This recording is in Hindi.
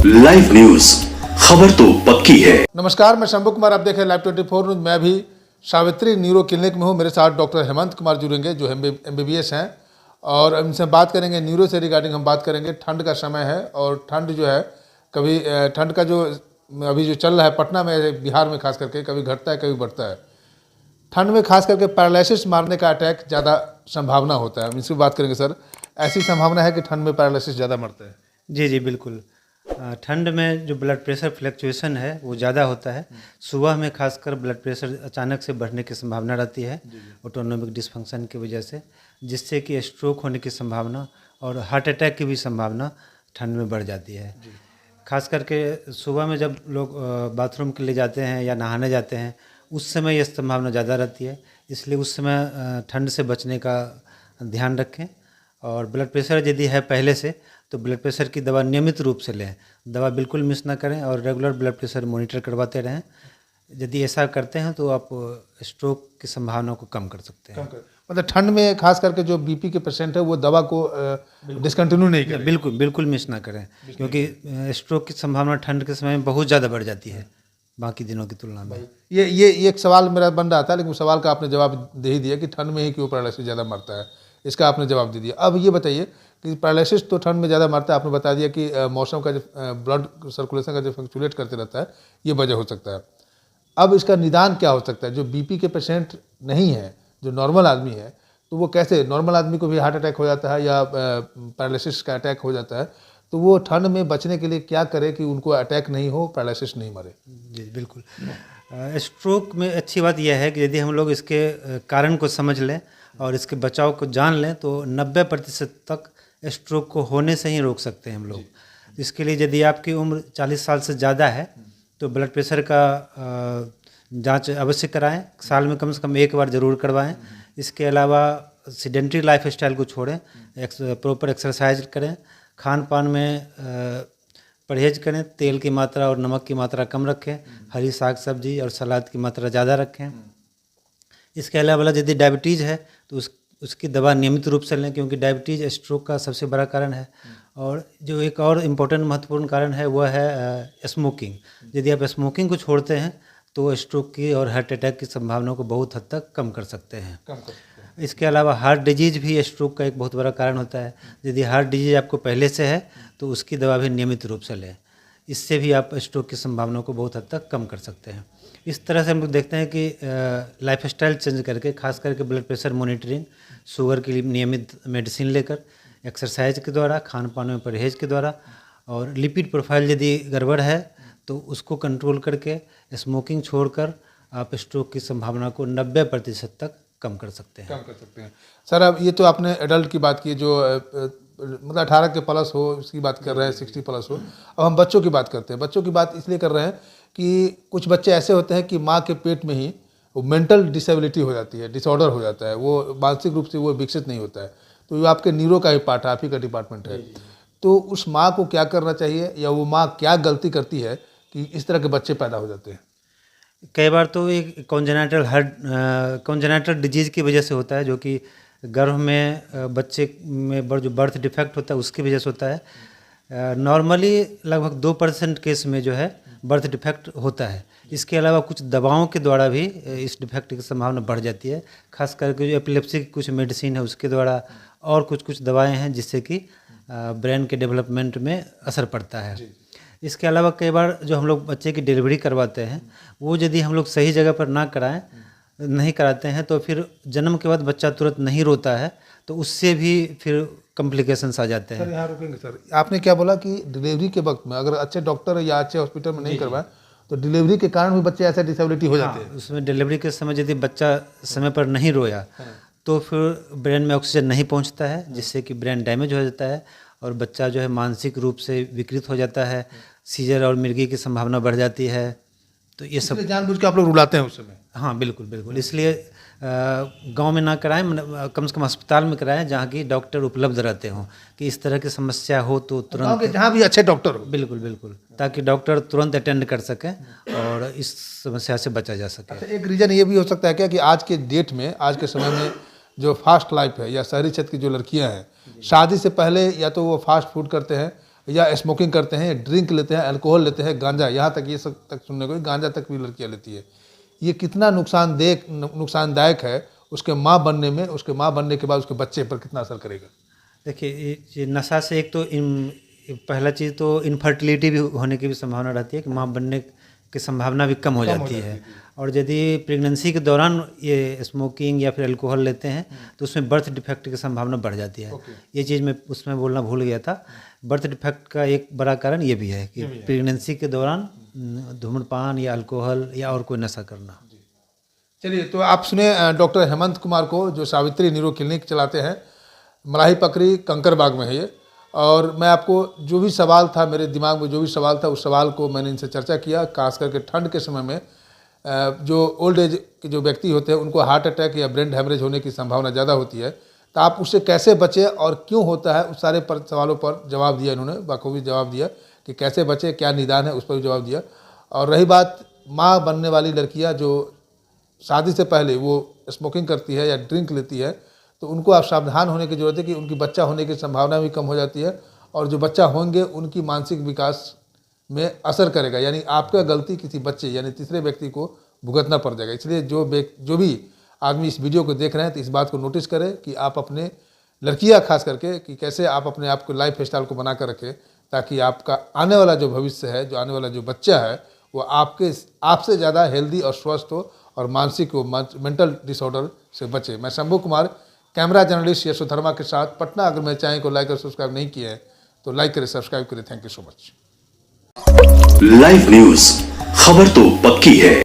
लाइव न्यूज, खबर तो पक्की है। नमस्कार, मैं शंभू कुमार, आप देख रहे हैं लाइव 24 न्यूज। मैं भी सावित्री न्यूरो क्लिनिक में हूं। मेरे साथ डॉक्टर हेमंत कुमार जुड़ेंगे जो MBBS हैं और इनसे बात करेंगे न्यूरो से रिगार्डिंग। हम बात करेंगे, ठंड का समय है और ठंड जो है कभी ठंड का जो अभी जो चल रहा है पटना में, बिहार में खास करके, कभी घटता है कभी बढ़ता है। ठंड में खास करके पैरालिसिस मारने का अटैक ज़्यादा संभावना होता है। हम इसकी बात करेंगे। सर, ऐसी संभावना है कि ठंड में पैरालिसिस ज़्यादा मरते हैं? जी बिल्कुल। ठंड में जो ब्लड प्रेशर फ्लक्चुएशन है वो ज़्यादा होता है। सुबह में खासकर ब्लड प्रेशर अचानक से बढ़ने की संभावना रहती है ऑटोनोमिक डिसफंक्शन की वजह से, जिससे कि स्ट्रोक होने की संभावना और हार्ट अटैक की भी संभावना ठंड में बढ़ जाती है। खास करके सुबह में जब लोग बाथरूम के लिए जाते हैं या नहाने जाते हैं, उस समय यह संभावना ज़्यादा रहती है। इसलिए उस समय ठंड से बचने का ध्यान रखें। और ब्लड प्रेशर यदि है पहले से, तो ब्लड प्रेशर की दवा नियमित रूप से लें, दवा बिल्कुल मिस ना करें और रेगुलर ब्लड प्रेशर मॉनिटर करवाते रहें। यदि ऐसा करते हैं तो आप स्ट्रोक की संभावना को कम कर सकते हैं। मतलब ठंड में खास करके जो बीपी के पेशेंट है वो दवा को डिसकंटिन्यू नहीं करें? बिल्कुल मिस ना करें, क्योंकि स्ट्रोक की संभावना ठंड के समय में बहुत ज़्यादा बढ़ जाती है बाकी दिनों की तुलना में। ये एक सवाल मेरा बन रहा था, लेकिन उस सवाल का आपने जवाब दे ही दिया कि ठंड में ही क्यों पैरालिसिस ज़्यादा मरता है, इसका आपने जवाब दे दिया। अब ये बताइए कि पैरालिसिस तो ठंड में ज़्यादा मरता है, आपने बता दिया कि मौसम का जो ब्लड सर्कुलेशन का जो फ्लक्चुएट करते रहता है, ये वजह हो सकता है। अब इसका निदान क्या हो सकता है? जो बीपी के पेशेंट नहीं है, जो नॉर्मल आदमी है, तो वो कैसे, नॉर्मल आदमी को भी हार्ट अटैक हो जाता है या पैरालिसिस का अटैक हो जाता है, तो वो ठंड में बचने के लिए क्या करे कि उनको अटैक नहीं हो, पैरालिसिस नहीं मरे? जी बिल्कुल। स्ट्रोक में अच्छी बात यह है कि यदि हम लोग इसके कारण को समझ लें और इसके बचाव को जान लें तो 90% तक स्ट्रोक को होने से ही रोक सकते हैं हम लोग। इसके लिए यदि आपकी उम्र 40 साल से ज़्यादा है तो ब्लड प्रेशर का जांच अवश्य कराएं, साल में कम से कम एक बार ज़रूर करवाएं। इसके अलावा सीडेंट्री लाइफ स्टाइल को छोड़ें, प्रॉपर एक्सरसाइज करें, खान पान में परहेज करें, तेल की मात्रा और नमक की मात्रा कम रखें, हरी साग सब्जी और सलाद की मात्रा ज़्यादा रखें। इसके अलावा यदि डायबिटीज़ है तो उसकी दवा नियमित रूप से लें, क्योंकि डायबिटीज़ स्ट्रोक का सबसे बड़ा कारण है। और जो एक और इम्पोर्टेंट महत्वपूर्ण कारण है वह है स्मोकिंग। यदि आप स्मोकिंग को छोड़ते हैं तो स्ट्रोक की और हार्ट अटैक की संभावना को बहुत हद तक कम कर सकते हैं। इसके अलावा हार्ट डिजीज़ भी स्ट्रोक का एक बहुत बड़ा कारण होता है। यदि हार्ट डिजीज़ आपको पहले से है तो उसकी दवा भी नियमित रूप से लें, इससे भी आप स्ट्रोक की संभावना को बहुत हद तक कम कर सकते हैं। इस तरह से हम लोग देखते हैं कि लाइफ स्टाइल चेंज करके, खास करके ब्लड प्रेशर मॉनिटरिंग, शुगर के लिए नियमित मेडिसिन लेकर, एक्सरसाइज के द्वारा, खान पान में परहेज के द्वारा, और लिपिड प्रोफाइल यदि गड़बड़ है तो उसको कंट्रोल करके, स्मोकिंग छोड़कर आप स्ट्रोक की संभावना को 90% तक कम कर सकते हैं। सर, अब ये तो आपने एडल्ट की बात की, जो मतलब 18 के प्लस हो, उसकी बात कर रहे हैं, 60 प्लस हो। अब हम बच्चों की बात करते हैं। बच्चों की बात इसलिए कर रहे हैं कि कुछ बच्चे ऐसे होते हैं कि माँ के पेट में ही वो मेंटल डिसेबिलिटी हो जाती है, डिसऑर्डर हो जाता है, वो मानसिक रूप से वो विकसित नहीं होता है। तो ये आपके न्यूरो का ही पार्ट है, आप ही का डिपार्टमेंट है। तो उस माँ को क्या करना चाहिए, या वो माँ क्या गलती करती है कि इस तरह के बच्चे पैदा हो जाते हैं? कई बार तो एक कॉन्जेनाइटल डिजीज़ की वजह से होता है, जो कि गर्भ में बच्चे में जो बर्थ डिफेक्ट होता है उसकी वजह से होता है। नॉर्मली लगभग 2% केस में जो है बर्थ डिफेक्ट होता है। इसके अलावा कुछ दवाओं के द्वारा भी इस डिफेक्ट की संभावना बढ़ जाती है। खास करके जो एपिलेप्सी की कुछ मेडिसिन है उसके द्वारा, और कुछ दवाएं हैं जिससे कि ब्रेन के डेवलपमेंट में असर पड़ता है। इसके अलावा कई बार जो हम लोग बच्चे की डिलीवरी करवाते हैं, वो यदि हम लोग सही जगह पर नहीं कराते हैं तो फिर जन्म के बाद बच्चा तुरंत नहीं रोता है, तो उससे भी फिर कॉम्प्लिकेशंस आ जाते हैं। सर, यहाँ रुकेंगे। सर, आपने क्या बोला कि डिलीवरी के वक्त में अगर अच्छे डॉक्टर या अच्छे हॉस्पिटल में नहीं करवाएं तो डिलीवरी के कारण भी बच्चे ऐसे डिसेबिलिटी हो जाते हैं? उसमें डिलीवरी के समय यदि बच्चा समय पर नहीं रोया तो फिर ब्रेन में ऑक्सीजन नहीं पहुंचता है, जिससे कि ब्रेन डैमेज हो जाता है और बच्चा जो है मानसिक रूप से विकृत हो जाता है, सीजर और मिर्गी की संभावना बढ़ जाती है। तो ये सब जानबूझ के आप लोग रुलाते हैं उस समय? हाँ बिल्कुल। इसलिए गांव में ना कराएं, कम से कम अस्पताल में कराएं जहाँ की डॉक्टर उपलब्ध रहते हों, कि इस तरह की समस्या हो तो तुरंत, जहाँ भी अच्छे डॉक्टर हो। बिल्कुल, ताकि डॉक्टर तुरंत अटेंड कर सकें और इस समस्या से बचा जा सके। अच्छा, एक रीज़न ये भी हो सकता है क्या कि आज के डेट में, आज के समय में जो फास्ट लाइफ है या शहरी क्षेत्र की जो लड़कियां हैं, शादी से पहले या तो वो फास्ट फूड करते हैं या स्मोकिंग करते हैं, ड्रिंक लेते हैं, अल्कोहल लेते हैं, गांजा, यहाँ तक ये सब तक सुनने को, गांजा तक भी लड़कियाँ लेती है। ये कितना नुकसानदायक है उसके माँ बनने में, उसके माँ बनने के बाद उसके बच्चे पर कितना असर करेगा? देखिए, ये नशा से एक तो पहला चीज़ तो इनफर्टिलिटी भी होने की भी संभावना रहती है कि माँ बनने की संभावना भी कम हो जाती है। और यदि प्रेगनेंसी के दौरान ये स्मोकिंग या फिर अल्कोहल लेते हैं तो उसमें बर्थ डिफेक्ट की संभावना बढ़ जाती है। ये चीज़ मैं उसमें बोलना भूल गया था। बर्थ डिफेक्ट का एक बड़ा कारण ये भी है कि प्रेगनेंसी के दौरान धूम्रपान या अल्कोहल या और कोई नशा करना। चलिए, तो आप सुने डॉक्टर हेमंत कुमार को, जो सावित्री न्यूरो क्लिनिक चलाते हैं, मलाही पकड़ी कंकरबाग में है ये। और मैं आपको जो भी सवाल था, मेरे दिमाग में जो भी सवाल था, उस सवाल को मैंने इनसे चर्चा किया। खास करके ठंड के समय में जो ओल्ड एज के जो व्यक्ति होते हैं उनको हार्ट अटैक या ब्रेन हैमरेज होने की संभावना ज़्यादा होती है, तो आप उससे कैसे बचें और क्यों होता है, उस सारे सवालों पर जवाब दिया इन्होंने, बखूबी जवाब दिया कि कैसे बचें, क्या निदान है, उस पर भी जवाब दिया। और रही बात माँ बनने वाली लड़कियाँ जो शादी से पहले वो स्मोकिंग करती है या ड्रिंक लेती है, तो उनको आप सावधान होने की ज़रूरत है कि उनकी बच्चा होने की संभावना भी कम हो जाती है, और जो बच्चा होंगे उनकी मानसिक विकास में असर करेगा, यानी आपका गलती किसी बच्चे यानी तीसरे व्यक्ति को भुगतना पड़ जाएगा। इसलिए जो भी आदमी इस वीडियो को देख रहे हैं तो इस बात को नोटिस करें कि आप अपने लड़कियां खास करके कि कैसे आप अपने आप को लाइफ स्टाइल को बना कर रखें, ताकि आपका आने वाला जो भविष्य है, जो आने वाला जो बच्चा है, वो आपसे ज़्यादा हेल्दी और स्वस्थ हो और मानसिक मेंटल डिसऑर्डर से बचे। मैं शंभू कुमार, कैमरा जर्नलिस्ट यशोधर्मा के साथ, पटना। अगर मेरे चैनल को लाइक और सब्सक्राइब नहीं किए हैं तो लाइक करें, सब्सक्राइब करें। Thank you so much. Live news, खबर तो पक्की है।